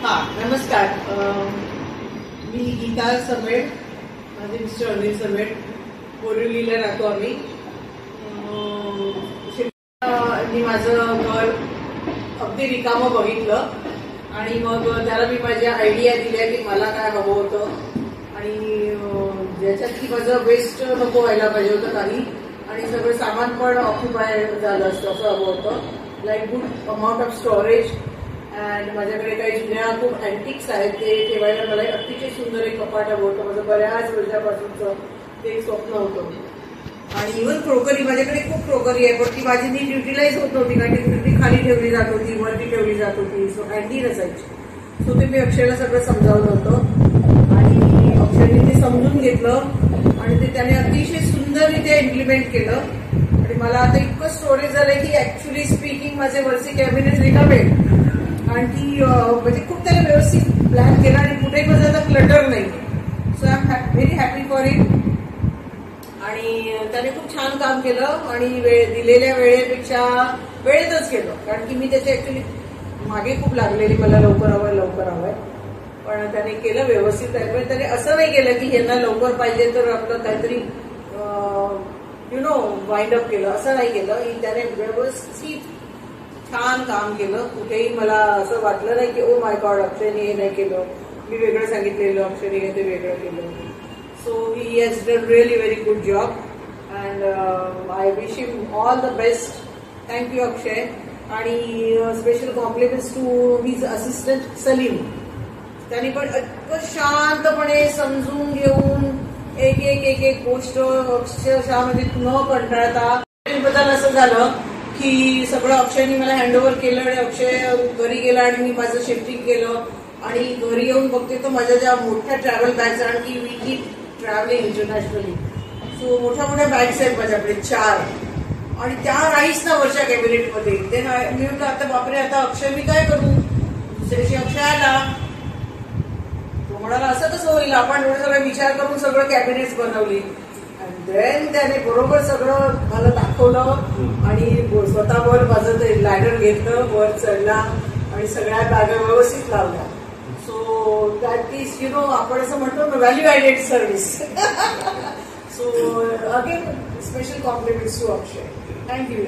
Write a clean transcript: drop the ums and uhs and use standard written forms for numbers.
नमस्कार. मी गीता समेट, माझे मिस्टर अनिल समेट, बोरिवलीला राहतो आम्ही. मी माझं घर अगदी रिकामं बघितलं आणि मग त्याला मी माझ्या आयडिया दिल्या की मला काय हवं होतं आणि ज्याच्यात की माझं वेस्ट नको व्हायला पाहिजे होतं काही, आणि सगळं सामान पण ऑक्युपाय झालं असतं असं हवं होतं. Like good amount of storage. And माझ्याकडे काही जुन्या खूप अँटिक्स आहेत, ते ठेवायला मला अतिशय सुंदर एक कपाट हवं होतं. माझं बऱ्याच वर्षापासूनचं ते एक स्वप्न होतं. आणि इव्हन क्रोकरी, माझ्याकडे खूप क्रोकरी आहे, पण ती माझी नीट युटिलाइज होत नव्हती, कारण ती खाली ठेवली जात होती, वरती ठेवली जात होती, सो हँडी नसायची. सो ते मी अक्षयला सगळं समजावलं होतं आणि अक्षयने ते समजून घेतलं आणि ते त्याने अतिशय सुंदररीत्या इम्प्लिमेंट केलं. आणि मला आता इतकं स्टोरेज झालंय की ऍक्च्युली स्पीकिंग माझे वरचे कॅबिनेट रिकामे आणि ती म्हणजे खूप त्याने व्यवस्थित प्लॅन केला आणि कुठेही माझं आता क्लटर नाही. So I am very happy for it. आणि त्याने खूप छान काम केलं आणि दिलेल्या वेळेपेक्षा वेळेतच केलं, कारण की मी त्याच्या ऍक्च्युली मागे खूप लागलेली, मला लवकर हवंय, पण त्याने केलं व्यवस्थित. पण त्याने असं नाही केलं की ह्यांना लवकर पाहिजे तर आपलं काहीतरी वाइंड अप केलं, असं नाही केलं. त्याने व्यवस्थित छान काम केलं. कुठेही मला असं वाटलं नाही की ओ माय गॉड अक्षयने हे नाही केलं, मी वेगळं सांगितलेलं, अक्षयने ते वेगळं केलं. So he has done really very good job and I wish him all the best. Thank you Akshay. आणि special compliments to his assistant Salim. त्यांनी पण इतकं शांतपणे समजून घेऊन एक एक एक गोष्ट अक्षरशः म्हणजे न कंटाळता. बद्दल असं झालं की सगळं अक्षयने मला हँडओव्हर केलं आणि अक्षय घरी गेला आणि मी माझं शिफ्टिंग केलं आणि घरी येऊन बघते तर माझ्या ज्या मोठ्या ट्रॅव्हल बॅग्स, कारण की we keep travelling internationally, so मोठ्या मोठ्या बॅग्स आहेत माझ्याकडे 4, आणि त्या राहीच ना वरच्या कॅबिनेटमध्ये. ते मी म्हटलं आता बापरे, आता अक्षय मी काय करू. दुसऱ्या दिवशी अक्षय आला, तो म्हणाला असं कसं होईल, आपण एवढं सगळं विचार करून सगळं कॅबिनेट्स बनवली. देन त्याने बरोबर सगळं मला दाखवलं आणि स्वतःवर माझं ते लॅडर घेतलं, वर चढला आणि सगळ्या बॅगा व्यवस्थित लावल्या. सो दॅट इज आपण असं म्हणतो ना, value added service. So again special compliments to Akshay. Thank you.